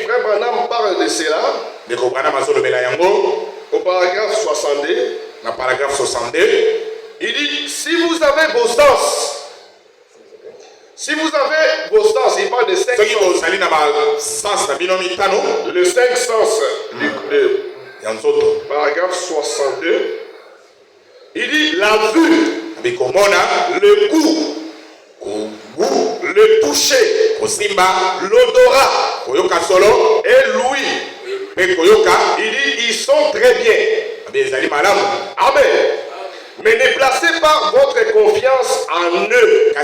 Frère Branham parle de cela au paragraphe 62. Il dit, si vous avez vos sens, il parle de 5 sens. Le 5 sens paragraphe 62. Il dit la vue, le goût, le toucher, l'odorat et l'ouïe. Il dit ils sont très bien. Amen. Mais ne placez pas votre confiance en eux, à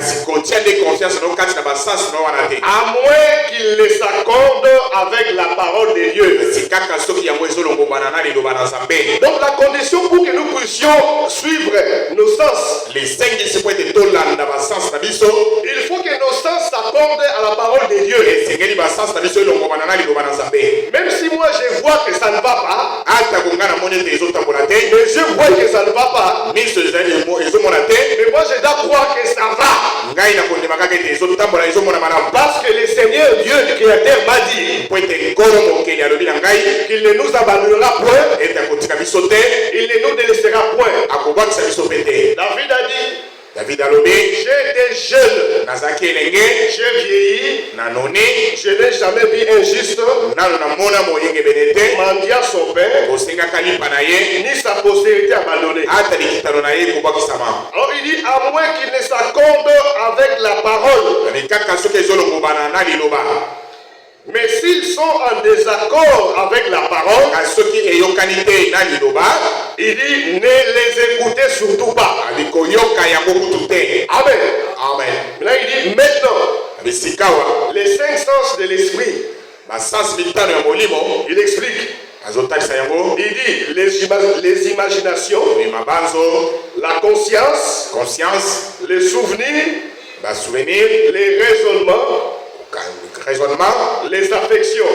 moins qu'ils les accordent avec la parole de Dieu. Donc la condition pour que nous puissions suivre nos sens, il faut que nos sens s'accordent à la parole de Dieu. Même si moi je vois que ça ne va pas, mes yeux voient que ça ne va pas, mais moi je dois croire que ça va. Parce que le Seigneur Dieu, le Créateur, m'a dit qu'il ne nous abandonnera point, il ne nous délaissera point. David a dit David alobi, j'étais jeune, nazaki elenge, j'ai vieilli, nanoni, je n'ai jamais vu un juste nano namona moyenge benete, mendiant son pain, kosengaka lipa na ye, ni sa postérité abandonnée. ata likitano na ye kobwakisama. Alors il dit, à moins qu'il ne s'accorde avec la parole. Mais kaka soki ezolongobana na liloba, Mais s'ils sont en désaccord avec la parole, soki eyokani te na liloba, il dit, ne les écoutez surtout pas. alikoyoka yango kutu te. Amen. Amen. Là il dit, maintenant, Bisikawa, les 5 sens de l'esprit, basans mitano ya molimo, il explique. azotalisa yango, Il dit, les imaginations, mabanzo, la conscience, conscience, les souvenirs, basouvenir, les raisonnements, raisonnement, les affections.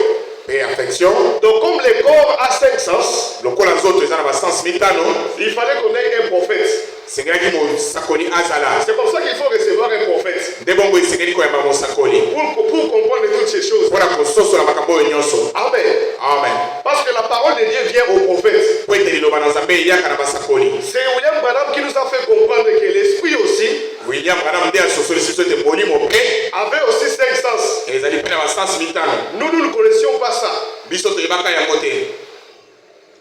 et affection. Donc comme le corps a 5 sens, Lokola nzoto eza na basans mitano, il fallait qu'on ait un prophète. sengelaki mosakoli azala. C'est comme ça qu'il faut recevoir un prophète. Nde bongo esengeli koyamba mosakoli Pour comprendre toutes ces choses. mpona kososola makambo oyo nyonso. Amen. Amen. Parce que la parole de Dieu vient au prophète. Po ete liloba na nzambe eyaka na basakoli. C'est William Branham qui nous a fait comprendre que l'esprit aussi William Branham nde asosolisi biso ete molimo mpe avait aussi 5 sens. ezali mpe na basans mitano. Nous ne connaissions pas ça. Biso toyebaka yango te.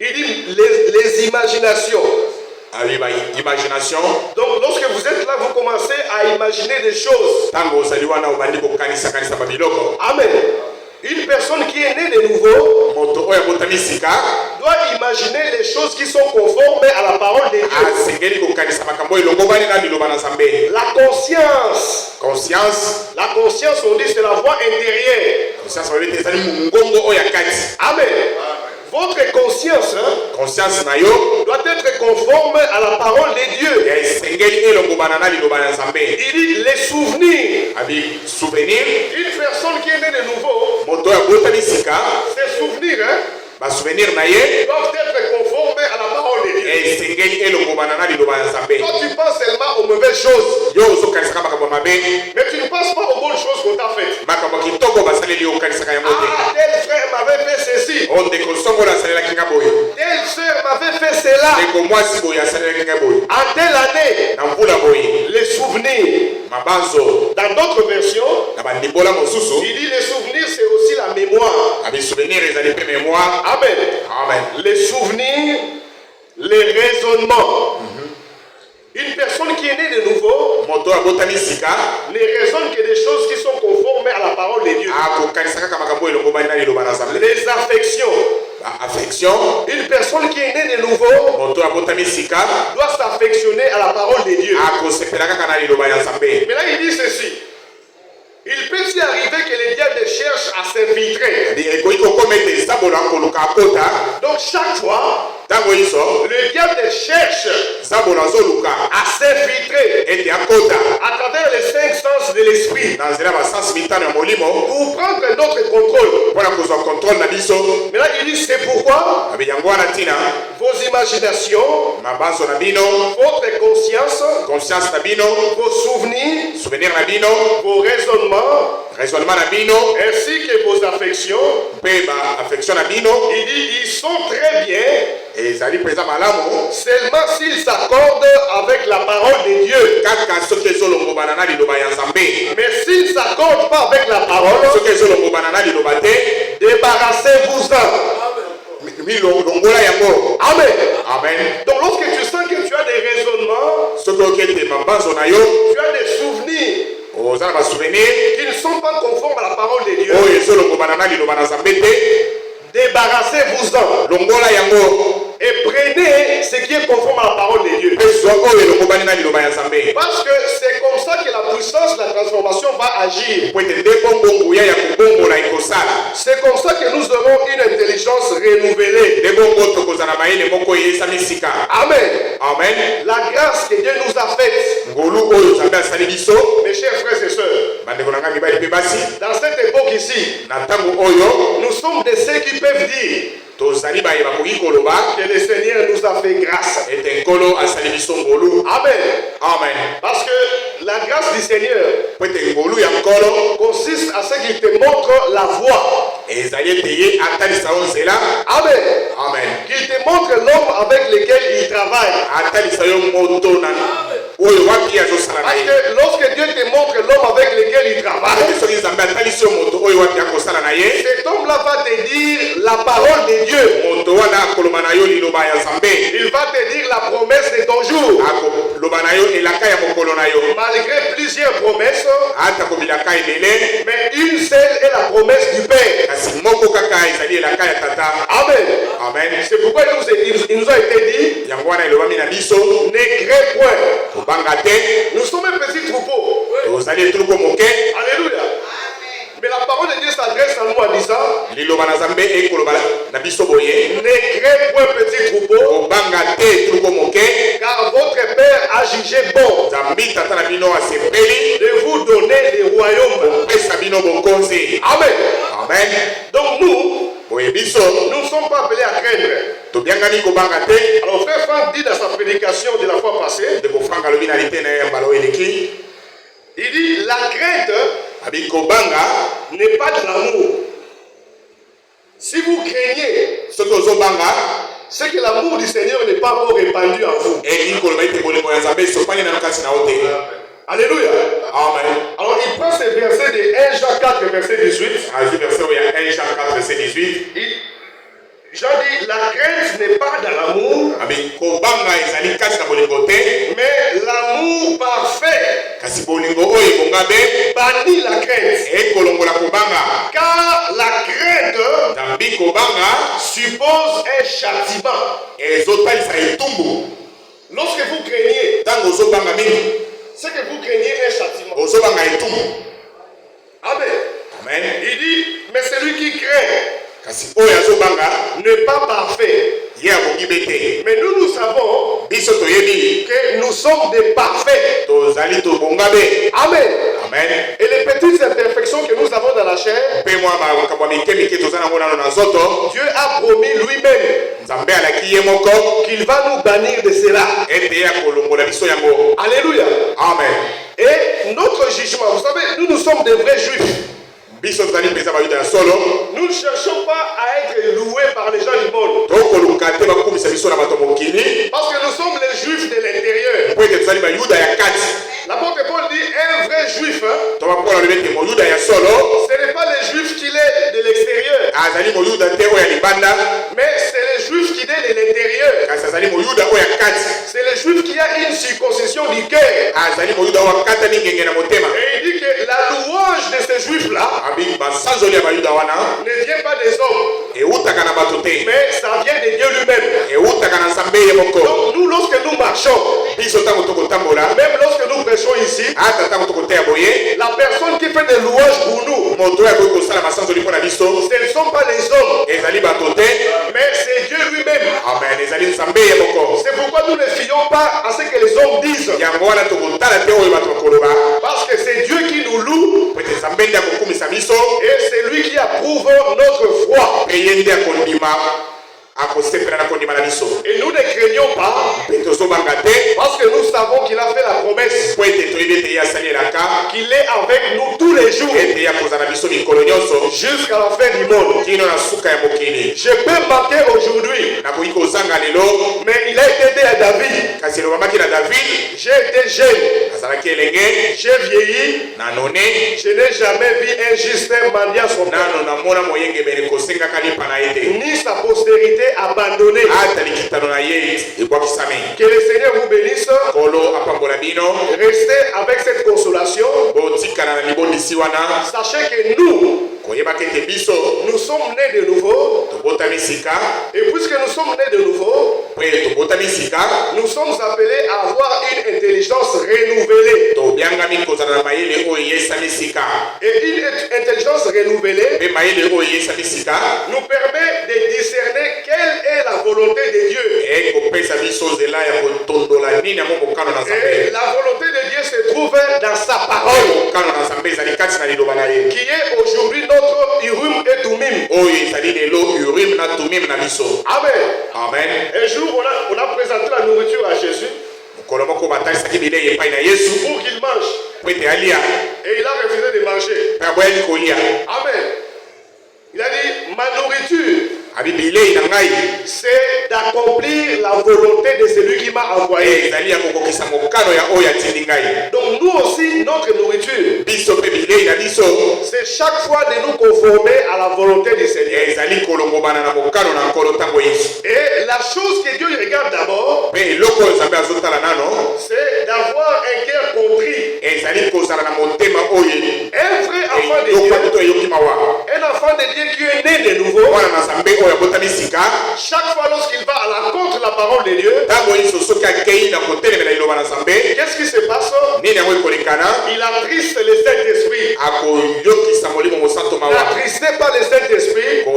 Il dit les imaginations. Abi imagination. Donc lorsque vous êtes là, vous commencez à imaginer des choses. Tango ozali wana obandi kokanisa babiloko. Amen. Une personne qui est née de nouveau Moto oyo abotami sika doit imaginer les choses qui sont conformes à la parole de Dieu. asengeli kokanisa makambo oyo elongobani na liloba na nzambe. La conscience. Conscience. La conscience, on dit, c'est la voix intérieure. Conscience oyo ete ezali mongongo oyo ya kati. Amen. Votre conscience Conscience na yo doit être conforme à la parole de Dieu. ya esengeli elongobana na liloba na nzambe. Il dit les souvenirs. Abi souvenir. Une personne qui est née de nouveau, Moto oyo abotami sika ses souvenirs basouvenir na ye doivent être conformes à la parole de Dieu. esengeli elongobana na liloba na nzambe. Toi, tu penses seulement aux mauvaises choses, Yo ozokanisaka makambo mabe, mais tu ne penses pas aux bonnes choses qu'on t'a faites. makambo kitoko basaleli yo okanisaka yango te. Ah, tel frère m'avait fait ceci, O ndeko songo asalelaki nga boye, telle sœur m'avait fait cela. ndeko mwasi boye asalelaki nga boye, En telle année, na mvula boye, les souvenirs. mabanzo Dans d'autres versions, na bandimbola mosusu. il dit les souvenirs, c'est aussi la mémoire. Abi souvenir ezali mpe mémoire. Amen. Amen. Les souvenirs, les raisonnements. Une personne qui est née de nouveau Moto abotami sika ne raisonne que des choses qui sont conformes à la parole de Dieu. akokanisaka kaka makambo elongobani na liloba na nzambe. Les affections. Affection. Une personne qui est née de nouveau Moto abotami sika doit s'affectionner à la parole de Dieu. akosepela kaka na liloba ya nzambe. Mais là, il dit ceci. Il peut y arriver que les diables cherchent à s'infiltrer. ekoki kokoma ete zabola koluka akota Donc chaque fois, ntango nyonso le diable cherche zabola azoluka à s'infiltrer ete akota à travers les 5 sens de l'esprit na nzela basansi mitano ya molimo pour prendre notre contrôle. mpona kozwa contrôle na biso. Mais là, il dit c'est pourquoi abe yango wana ntina vos imaginations, mabanzo na bino, votre conscience, conscience na bino, vos souvenirs, souvenir na bino, vos raisonnements, raisonnement na bino ainsi que vos affections, mpe baaffection na bino il dit ils sont très bien ezali mpenza malamu seulement s'ils s'accordent avec la parole de Dieu. kaka soki ezolongobana na liloba ya nzambe. Mais s'ils ne s'accordent pas avec la parole, soki ezolongobana na liloba te, débarrassez-vous-en. milongola yango. Amen. Amen. Donc lorsque tu sens que tu as des raisonnements, soki oki ete mabanzo na yo tu as des souvenirs oza na basouvenir qui ne sont pas conformes à la parole de Dieu, oyo ezolongobana na liloba na nzambe te, débarrassez-vous-en longola yango et prenez ce qui est conforme à la parole de Dieu. mpe zwa oyo elongobani na liloba ya nzambe. Parce que c'est comme ça que la puissance de la transformation va agir. po ete nde bongo nguya ya kobongola ekosala. C'est comme ça que nous aurons une intelligence renouvelée. nde bongo tokozala mayele moko eyesami sika. Amen. Amen. La grâce que Dieu nous a faite, ngolu oyo nzambe asali biso, mes chers frères et sœurs, bandeko na ngai mibali mpe basi, dans cette époque ici, na ntango oyo nous sommes de ceux qui peuvent dire tozali baye bakoki koloba que le Seigneur nous a fait grâce. ete nkolo asali biso ngolu. Amen. Amen. Parce que la grâce du Seigneur po ete ngolu ya nkolo consiste à ce qu'il te montre la voie. ezali ete ye atalisa yo nzela. Amen. Amen. Qu'il te montre l'homme avec lequel il travaille. atalisa yo moto na Parce que lorsque Dieu te montre l'homme avec lequel il travaille, cet homme-là va te dire la parole de Dieu. Il va te dire la promesse de ton jour. Malgré plusieurs promesses, mais une seule est la promesse du Père. Amen. Amen. C'est pourquoi il nous a été dit, ne crains point. Nous sommes un petit troupeau. Alléluia. Mais la parole de Dieu s'adresse à nous en disant, ne crains point, petit troupeau, car votre Père a jugé bon de vous donner les royaumes. Amen. Amen. Donc nous ne sommes pas appelés à craindre. Alors frère Franck dit dans sa prédication de la fois passée, il dit la crainte n'est pas de l'amour. Si vous craignez, c'est que l'amour du Seigneur n'est pas encore répandu en vous. Alléluia. Amen. Alors il prend ces versets de 1 Jean 4, verset 18. Jean dit, la crainte n'est pas dans l'amour, mais l'amour parfait bannit la crainte. Car la crainte suppose un châtiment. Lorsque vous craignez, c'est que vous craignez un châtiment. Amen. Amen. Il dit, mais celui qui craint n'est pas parfait. Mais nous savons que nous sommes des parfaits. Amen. Amen. Et les petites imperfections que nous avons dans la chair, Dieu a promis lui-même qu'il va nous bannir de cela. Alléluia. Amen. Et notre jugement, vous savez, nous sommes des vrais juifs. Nous ne cherchons pas à être loués par les gens du monde. Parce que nous sommes les juifs de l'intérieur. L'apôtre Paul dit un vrai juif, ce n'est pas les juifs qu'il est de l'extérieur, mais c'est les juifs qui est de l'intérieur. C'est les juifs qui a une circoncision du cœur. Et il dit que la louange de ces juifs-là ne vient pas des hommes, mais ça vient de Dieu lui-même. Donc nous, lorsque nous marchons, même lorsque nous prêchons ici, la personne qui fait des louanges pour nous, ce ne sont pas les hommes, mais c'est Dieu lui-même. C'est pourquoi nous ne fions pas à ce que les hommes disent, parce que c'est Dieu qui nous loue et c'est lui qui approuve notre foi. Et nous ne craignons pas, parce que nous savons qu'il a fait la promesse qu'il est avec nous tous les jours jusqu'à la fin du monde. Je peux manquer aujourd'hui, mais il a été aidé à David. J'ai été jeune, j'ai vieilli, je n'ai jamais vu un juste mendiant son père, ni sa postérité abandonné. Que le Seigneur vous bénisse. Restez avec cette consolation. Sachez que nous sommes nés de nouveau. Et puisque nous sommes nés de nouveau, nous sommes appelés à avoir une intelligence renouvelée. Et une intelligence renouvelée nous permet de discerner quelle est la volonté de Dieu. Et la volonté de Dieu se trouve dans sa parole, qui est aujourd'hui notre Urim et Tumim. Amen. Amen. Un jour, on a présenté la nourriture à Jésus pour qu'il mange. Et il a refusé de manger. Amen. Il a dit, ma nourriture c'est d'accomplir la volonté de celui qui m'a envoyé. Donc nous aussi, notre nourriture, c'est chaque fois de nous conformer à la volonté du Seigneur. Et la chose que Dieu regarde d'abord, c'est d'avoir un cœur compris. Un vrai enfant de Dieu, un enfant de Dieu qui est né de nouveau, chaque fois lorsqu'il va à l'encontre de la parole de Dieu, qu'est-ce qui se passe? Il attriste le Saint-Esprit. N'attristez pas le Saint-Esprit par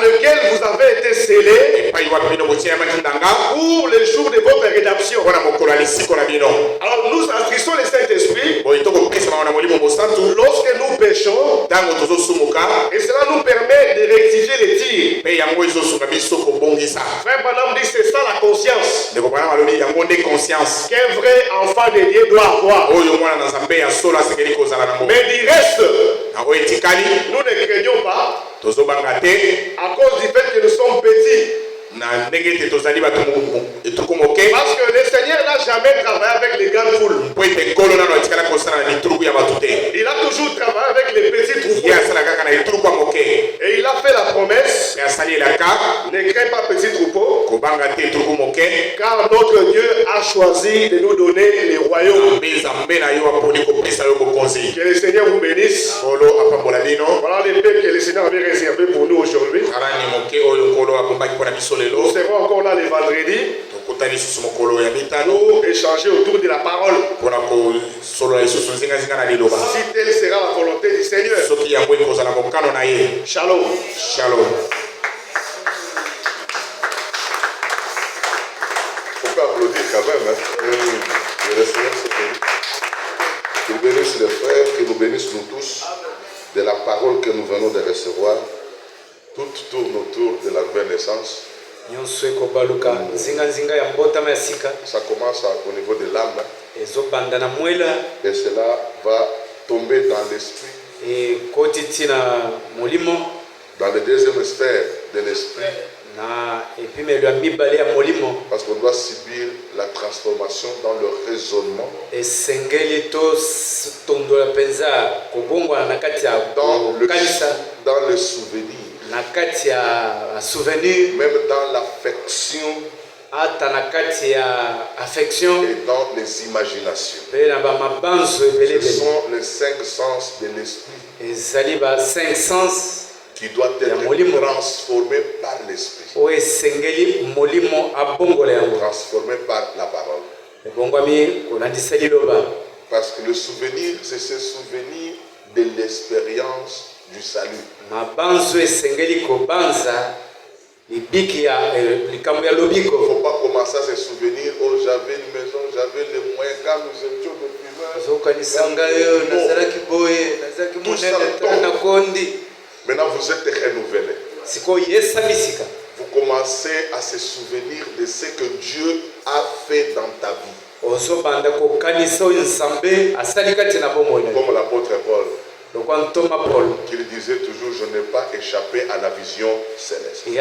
lequel vous avez été scellés pour le jour de votre rédemption. Alors nous attristons le Saint-Esprit lorsque nous péchons, et cela nous permet de rectifier les tirs. Frère Branham dit c'est ça la conscience qu'un vrai enfant de Dieu doit avoir. Mais du reste, nous ne craignons pas à cause du fait que nous sommes petits. Parce que le Seigneur n'a jamais travaillé avec les grandes foules. Il a toujours travaillé avec les petits troupeaux. Et il a fait la promesse: ne crains pas petit troupeau, car notre Dieu a choisi de nous donner les royaumes. Que le Seigneur vous bénisse. Voilà les paix que le Seigneur avait réservé pour nous aujourd'hui. Nous serons encore là les vendredis pour échanger autour de la parole. Si telle sera la volonté du Seigneur. Shalom. Shalom. On peut applaudir quand même. Hein? Le Seigneur se bénisse. Qu'il bénisse les frères, qu'il nous bénisse nous tous de la parole que nous venons de recevoir. Tout tourne autour de la nouvelle naissance. Ça commence au niveau de l'âme. Et cela va tomber dans l'esprit. Dans le deuxième sphère de l'esprit. Parce qu'on doit subir la transformation dans le raisonnement. Dans le souvenir. Même dans l'affection. Et dans les imaginations. Ce sont les 5 sens de l'esprit qui doivent être transformés par l'esprit. Transformés par la parole. Parce que le souvenir, c'est ce souvenir de l'expérience du salut. Il ne faut pas commencer à se souvenir: oh, j'avais une maison, j'avais les moyens quand nous étions de fumeurs. Maintenant vous êtes renouvelés. Vous commencez à se souvenir de ce que Dieu a fait dans ta vie. Comme l'apôtre Paul, qui disait toujours: je n'ai pas échappé à la vision céleste. C'est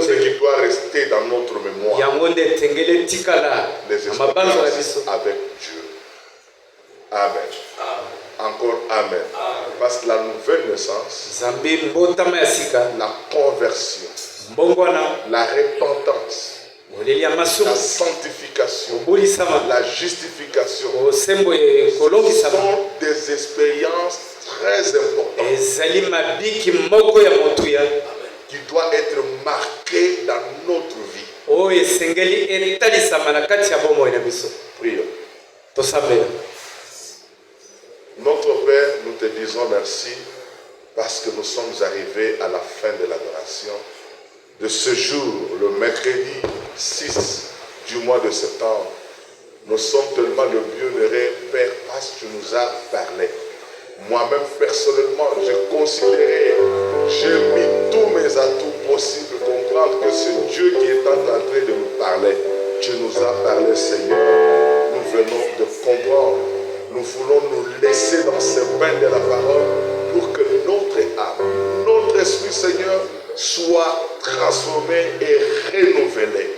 ce qui doit rester dans notre mémoire. Les expériences avec Dieu. Amen. Encore Amen. Parce que la nouvelle naissance, la conversion, la repentance, la sanctification, la justification sont des expériences très importantes qui doivent être marquées dans notre vie. Prions. Notre Père, nous te disons merci parce que nous sommes arrivés à la fin de l'adoration de ce jour, le mercredi 6 du mois de septembre. Nous sommes tellement le bienheureux Père parce que tu nous as parlé. Moi-même personnellement, j'ai considéré, j'ai mis tous mes atouts possibles pour comprendre que c'est Dieu qui est en train de nous parler. Tu nous as parlé, Seigneur. Nous venons de comprendre Nous voulons nous laisser dans ce bain de la parole pour que notre âme, notre esprit, Seigneur, soit transformé et renouvelé.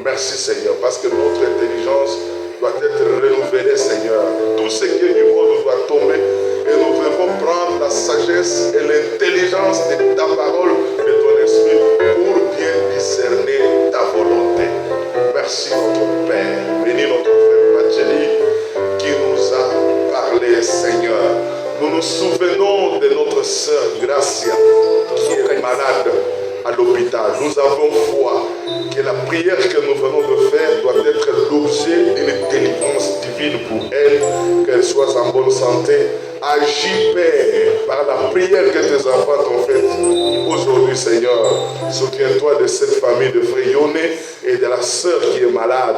Merci, Seigneur, parce que notre intelligence doit être renouvelée, Seigneur. Tout ce qui est du monde doit tomber et nous devons prendre la sagesse et l'intelligence de ta parole, de ton esprit, pour bien discerner ta volonté. Merci, notre Père. Bénis notre frère Bacheli qui nous a parlé, Seigneur. Nous nous souvenons de notre sœur Gracia qui est malade à l'hôpital. Nous avons foi que la prière que nous venons de faire doit être l'objet d'une délivrance divine pour elle, qu'elle soit en bonne santé. Agis, Père, par la prière que tes enfants t'ont faite aujourd'hui, Seigneur. Souviens-toi de cette famille de frère Yoné et de la sœur qui est malade.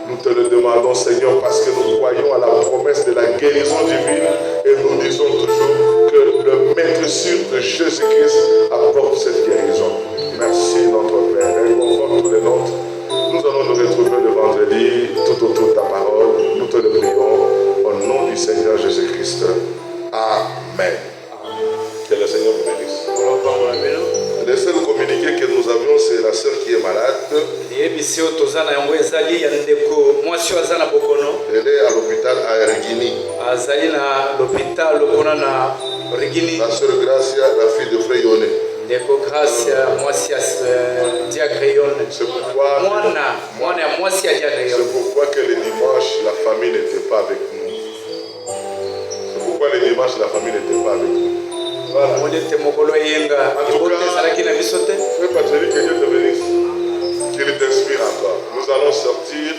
Nous te le demandons, Seigneur, parce que nous croyons à la promesse de la guérison divine et nous disons toujours que le maître sûr de Jésus-Christ apporte cette guérison. Merci, notre Père. Réconforte tous les nôtres. Nous allons nous retrouver le vendredi tout autour de ta parole. Nous te le prions au nom du Seigneur Jésus-Christ. Amen. Que le Seigneur vous bénisse. Le seul communiqué que nous avions, c'est la sœur qui est malade. Elle est à l'hôpital à Erigini. La sœur Gracia, la fille de Frère Yoné. C'est pourquoi que le dimanche, la famille n'était pas avec nous. C'est pourquoi le dimanche, la famille n'était pas avec nous. Voilà. En tout cas, Frère Patrick, que Dieu te bénisse. Qu'il t'inspire encore. Nous allons sortir.